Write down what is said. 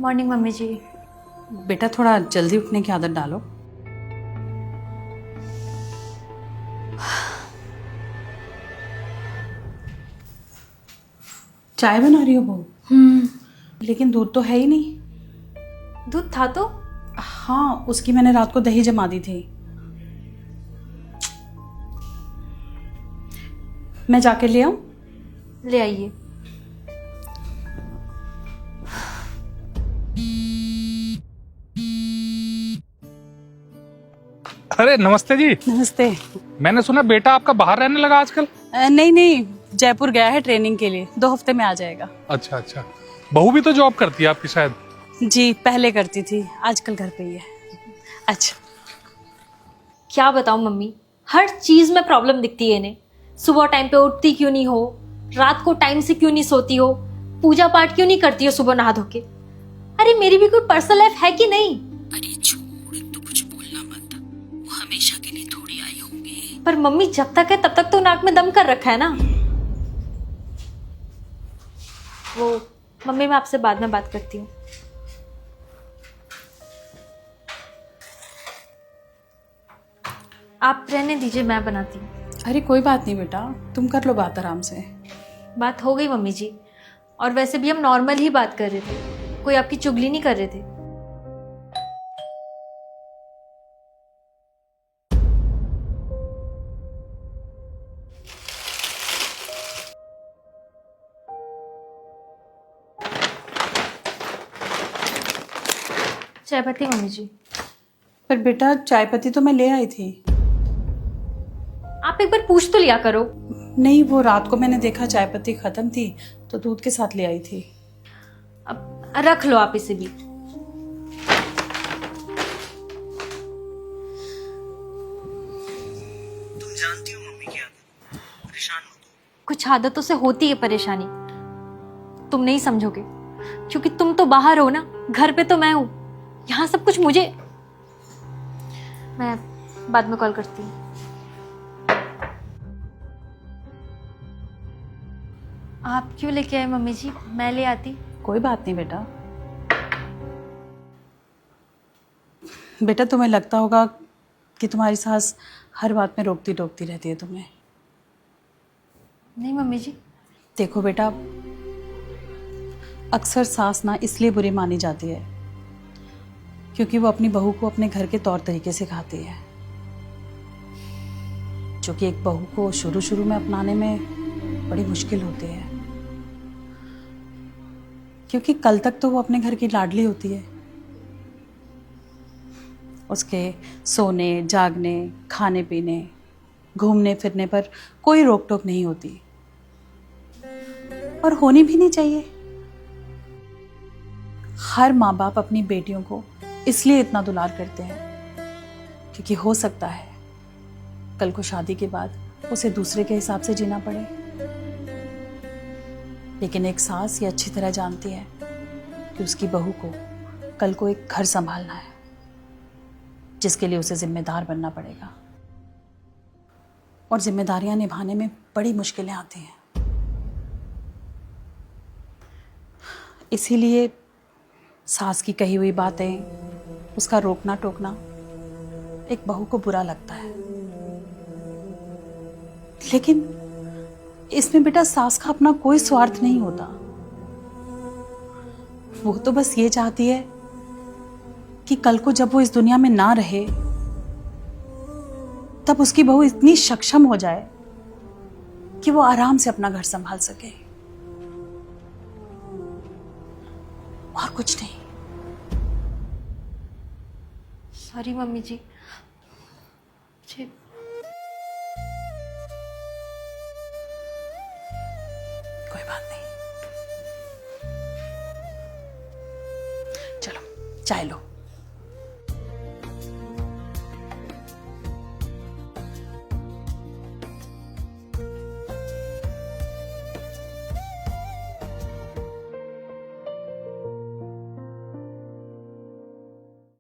Morning mummy जी। बेटा थोड़ा जल्दी उठने की आदत डालो। चाय बना रही हो बहू? लेकिन दूध तो है ही नहीं। दूध था तो। हाँ, उसकी मैंने रात को दही जमा दी थी। मैं जाके ले आऊं? ले आइए। अरे नमस्ते जी। नमस्ते। मैंने सुना बेटा आपका बाहर रहने लगा आजकल। नहीं नहीं, जयपुर गया है ट्रेनिंग के लिए, 2 हफ्ते में आ जाएगा। अच्छा अच्छा। बहू भी तो जॉब करती है आपकी शायद। जी, पहले करती थी, आजकल घर पे ही है। अच्छा। क्या बताऊं मम्मी, हर चीज में प्रॉब्लम दिखती है इन्हें। सुबह टाइम पे उठती क्यों नहीं हो, रात को टाइम से क्यों नहीं सोती हो, पूजा पाठ क्यों नहीं करती हो सुबह नहा धो के। अरे मेरी भी कोई पर्सनल लाइफ है कि नहीं? अरे छोड़, तो कुछ बोलना मत, वो हमेशा के लिए थोड़ी आई होंगी। पर मम्मी जब तक है तब तक तो नाक में दम कर रखा है ना। वो मम्मी, मैं आपसे बाद में बात करती हूँ। आप रहने दीजिए, मैं बनाती हूँ। अरे कोई बात नहीं बेटा, तुम कर लो बात आराम से। बात हो गई मम्मी जी, और वैसे भी हम नॉर्मल ही बात कर रहे थे, कोई आपकी चुगली नहीं कर रहे थे। चाय पत्ती मम्मी जी। पर बेटा चाय पत्ती तो मैं ले आई थी। आप एक बार पूछ तो लिया करो। नहीं, वो रात को मैंने देखा चाय पत्ती खत्म थी तो दूध के साथ ले आई थी। अब रख लो आप इसे भी। तुम जानती हो मम्मी की आदत, परेशान हो तुम। कुछ आदतों से होती है परेशानी, तुम नहीं समझोगे क्योंकि तुम तो बाहर हो ना, घर पे तो मैं हूं, यहाँ सब कुछ मुझे। मैं बाद में कॉल करती हूँ। आप क्यों लेके आए मम्मी जी, मैं ले आती। कोई बात नहीं बेटा। बेटा तुम्हें लगता होगा कि तुम्हारी सास हर बात में रोकती टोकती रहती है तुम्हें। नहीं मम्मी जी। देखो बेटा, अक्सर सास ना इसलिए बुरी मानी जाती है क्योंकि वो अपनी बहू को अपने घर के तौर तरीके सिखाती है, जो कि एक बहू को शुरू शुरू में अपनाने में बड़ी मुश्किल होती है, क्योंकि कल तक तो वो अपने घर की लाडली होती है। उसके सोने जागने, खाने पीने, घूमने फिरने पर कोई रोक टोक नहीं होती, और होनी भी नहीं चाहिए। हर माँ बाप अपनी बेटियों को इसलिए इतना दुलार करते हैं क्योंकि हो सकता है कल को शादी के बाद उसे दूसरे के हिसाब से जीना पड़े। लेकिन एक सास ये अच्छी तरह जानती है कि उसकी बहू को कल को एक घर संभालना है जिसके लिए उसे जिम्मेदार बनना पड़ेगा, और जिम्मेदारियां निभाने में बड़ी मुश्किलें आती हैं। इसीलिए सास की कही हुई बातें, उसका रोकना टोकना एक बहू को बुरा लगता है। लेकिन इसमें बेटा सास का अपना कोई स्वार्थ नहीं होता। वो तो बस ये चाहती है कि कल को जब वो इस दुनिया में ना रहे तब उसकी बहू इतनी सक्षम हो जाए कि वो आराम से अपना घर संभाल सके, और कुछ नहीं। सॉरी मम्मी जी। कोई बात नहीं, चलो चाय लो।